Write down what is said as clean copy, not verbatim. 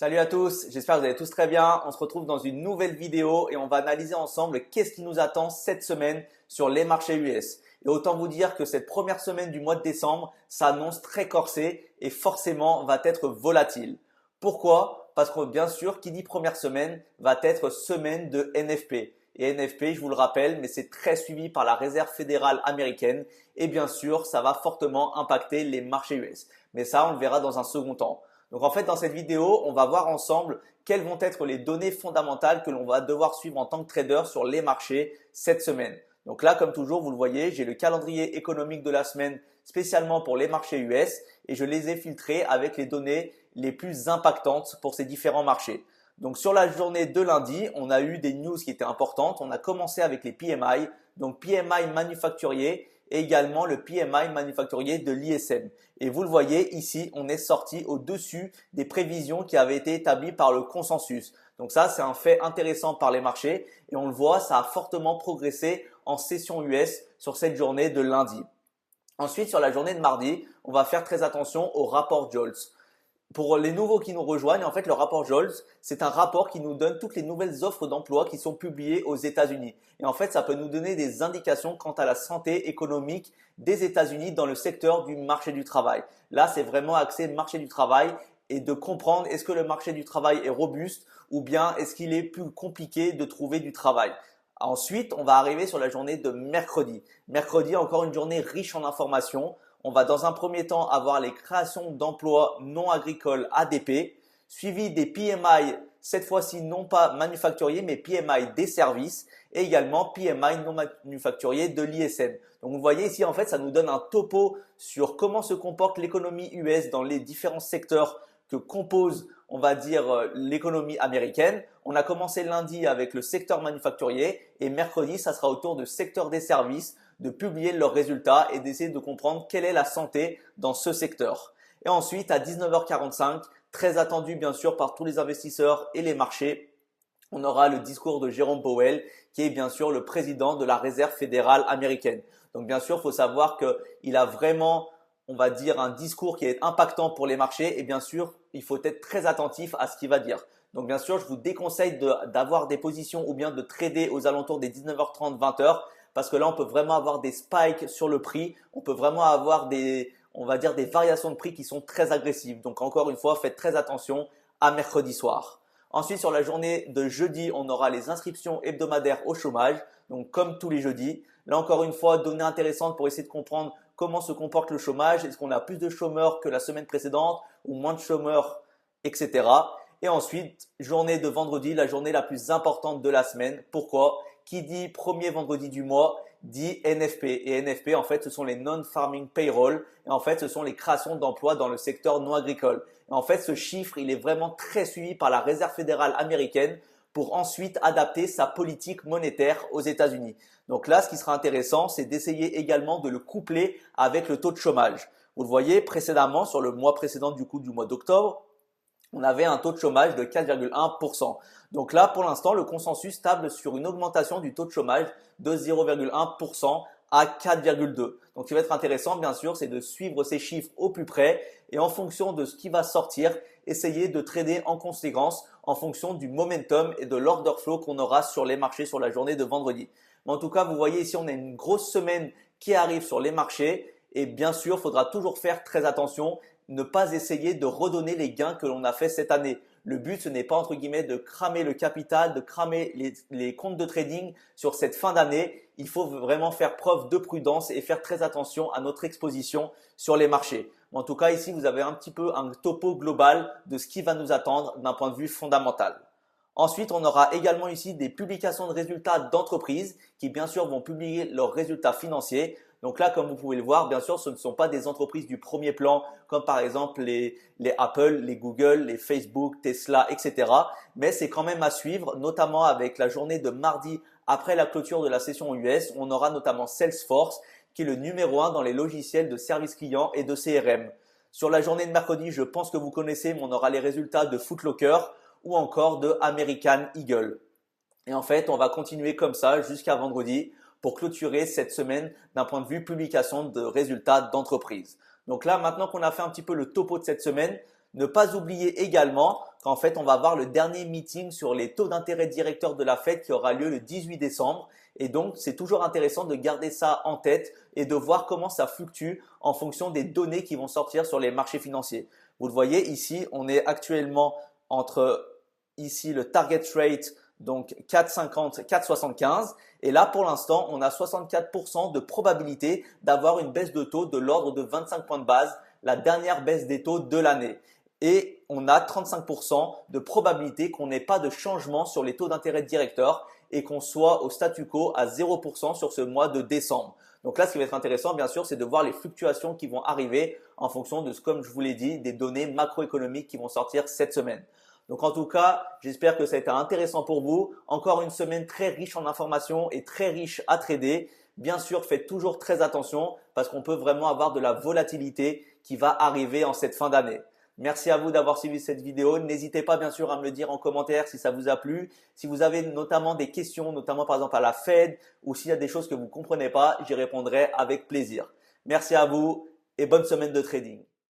Salut à tous, j'espère que vous allez tous très bien. On se retrouve dans une nouvelle vidéo et on va analyser ensemble qu'est-ce qui nous attend cette semaine sur les marchés US. Et autant vous dire que cette première semaine du mois de décembre s'annonce très corsée et forcément va être volatile. Pourquoi? Parce que bien sûr, qui dit première semaine va être semaine de NFP. Et NFP, je vous le rappelle, mais c'est très suivi par la Réserve fédérale américaine et bien sûr, ça va fortement impacter les marchés US. Mais ça, on le verra dans un second temps. Donc en fait, dans cette vidéo, on va voir ensemble quelles vont être les données fondamentales que l'on va devoir suivre en tant que trader sur les marchés cette semaine. Donc là, comme toujours, vous le voyez, j'ai le calendrier économique de la semaine spécialement pour les marchés US et je les ai filtrés avec les données les plus impactantes pour ces différents marchés. Donc sur la journée de lundi, on a eu des news qui étaient importantes. On a commencé avec les PMI, donc PMI manufacturier et également le PMI manufacturier de l'ISM. Et vous le voyez ici, on est sorti au-dessus des prévisions qui avaient été établies par le consensus. Donc ça, c'est un fait intéressant par les marchés et on le voit, ça a fortement progressé en session US sur cette journée de lundi. Ensuite, sur la journée de mardi, on va faire très attention au rapport JOLTS. Pour les nouveaux qui nous rejoignent, en fait, le rapport JOLTS, c'est un rapport qui nous donne toutes les nouvelles offres d'emploi qui sont publiées aux États-Unis. Et en fait, ça peut nous donner des indications quant à la santé économique des États-Unis dans le secteur du marché du travail. Là, c'est vraiment axé marché du travail et de comprendre est-ce que le marché du travail est robuste ou bien est-ce qu'il est plus compliqué de trouver du travail. Ensuite, on va arriver sur la journée de mercredi. Mercredi, encore une journée riche en informations. On va dans un premier temps avoir les créations d'emplois non agricoles ADP, suivi des PMI, cette fois-ci non pas manufacturiers, mais PMI des services et également PMI non manufacturiers de l'ISM. Donc vous voyez ici, en fait, ça nous donne un topo sur comment se comporte l'économie US dans les différents secteurs que compose, on va dire, l'économie américaine. On a commencé lundi avec le secteur manufacturier et mercredi, ça sera autour du secteur des services de publier leurs résultats et d'essayer de comprendre quelle est la santé dans ce secteur. Et ensuite, à 19h45, très attendu bien sûr par tous les investisseurs et les marchés, on aura le discours de Jérôme Powell, qui est bien sûr le président de la Réserve fédérale américaine. Donc bien sûr, il faut savoir qu'il a vraiment, on va dire, un discours qui est impactant pour les marchés et bien sûr, il faut être très attentif à ce qu'il va dire. Donc bien sûr, je vous déconseille d'avoir des positions ou bien de trader aux alentours des 19h30, 20h parce que là, on peut vraiment avoir des spikes sur le prix. On peut vraiment avoir on va dire, des variations de prix qui sont très agressives. Donc encore une fois, faites très attention à mercredi soir. Ensuite, sur la journée de jeudi, on aura les inscriptions hebdomadaires au chômage. Donc comme tous les jeudis. Là, encore une fois, données intéressantes pour essayer de comprendre comment se comporte le chômage. Est-ce qu'on a plus de chômeurs que la semaine précédente ou moins de chômeurs, etc. Et ensuite, journée de vendredi, la journée la plus importante de la semaine. Pourquoi? Qui dit premier vendredi du mois dit NFP. Et NFP, en fait, ce sont les non-farming payroll. Et en fait, ce sont les créations d'emplois dans le secteur non agricole. Et en fait, ce chiffre, il est vraiment très suivi par la Réserve fédérale américaine pour ensuite adapter sa politique monétaire aux États-Unis. Donc là, ce qui sera intéressant, c'est d'essayer également de le coupler avec le taux de chômage. Vous le voyez précédemment, sur le mois précédent du mois d'octobre, on avait un taux de chômage de 4,1%. Donc là, pour l'instant, le consensus table sur une augmentation du taux de chômage de 0,1% à 4,2%. Donc, ce qui va être intéressant, bien sûr, c'est de suivre ces chiffres au plus près et en fonction de ce qui va sortir, essayer de trader en conséquence en fonction du momentum et de l'order flow qu'on aura sur les marchés sur la journée de vendredi. Mais en tout cas, vous voyez ici, on a une grosse semaine qui arrive sur les marchés et bien sûr, il faudra toujours faire très attention, ne pas essayer de redonner les gains que l'on a fait cette année. Le but, ce n'est pas entre guillemets de cramer le capital, de cramer les comptes de trading sur cette fin d'année. Il faut vraiment faire preuve de prudence et faire très attention à notre exposition sur les marchés. En tout cas, ici, vous avez un petit peu un topo global de ce qui va nous attendre d'un point de vue fondamental. Ensuite, on aura également ici des publications de résultats d'entreprises qui, bien sûr, vont publier leurs résultats financiers. Donc là, comme vous pouvez le voir, bien sûr, ce ne sont pas des entreprises du premier plan, comme par exemple les Apple, les Google, les Facebook, Tesla, etc. Mais c'est quand même à suivre, notamment avec la journée de mardi après la clôture de la session US. On aura notamment Salesforce, qui est le numéro 1 dans les logiciels de service client et de CRM. Sur la journée de mercredi, je pense que vous connaissez, mais on aura les résultats de Foot Locker ou encore de American Eagle. Et en fait, on va continuer comme ça jusqu'à vendredi pour clôturer cette semaine d'un point de vue publication de résultats d'entreprise. Donc là, maintenant qu'on a fait un petit peu le topo de cette semaine, ne pas oublier également qu'en fait, on va avoir le dernier meeting sur les taux d'intérêt directeurs de la Fed qui aura lieu le 18 décembre. Et donc, c'est toujours intéressant de garder ça en tête et de voir comment ça fluctue en fonction des données qui vont sortir sur les marchés financiers. Vous le voyez ici, on est actuellement entre ici le target rate, donc 4,50, 4,75. Et là, pour l'instant, on a 64% de probabilité d'avoir une baisse de taux de l'ordre de 25 points de base, la dernière baisse des taux de l'année. Et on a 35% de probabilité qu'on n'ait pas de changement sur les taux d'intérêt directeurs et qu'on soit au statu quo à 0% sur ce mois de décembre. Donc là, ce qui va être intéressant, bien sûr, c'est de voir les fluctuations qui vont arriver en fonction de, comme je vous l'ai dit, des données macroéconomiques qui vont sortir cette semaine. Donc en tout cas, j'espère que ça a été intéressant pour vous. Encore une semaine très riche en informations et très riche à trader. Bien sûr, faites toujours très attention parce qu'on peut vraiment avoir de la volatilité qui va arriver en cette fin d'année. Merci à vous d'avoir suivi cette vidéo. N'hésitez pas bien sûr à me le dire en commentaire si ça vous a plu. Si vous avez notamment des questions, notamment par exemple à la Fed ou s'il y a des choses que vous ne comprenez pas, j'y répondrai avec plaisir. Merci à vous et bonne semaine de trading.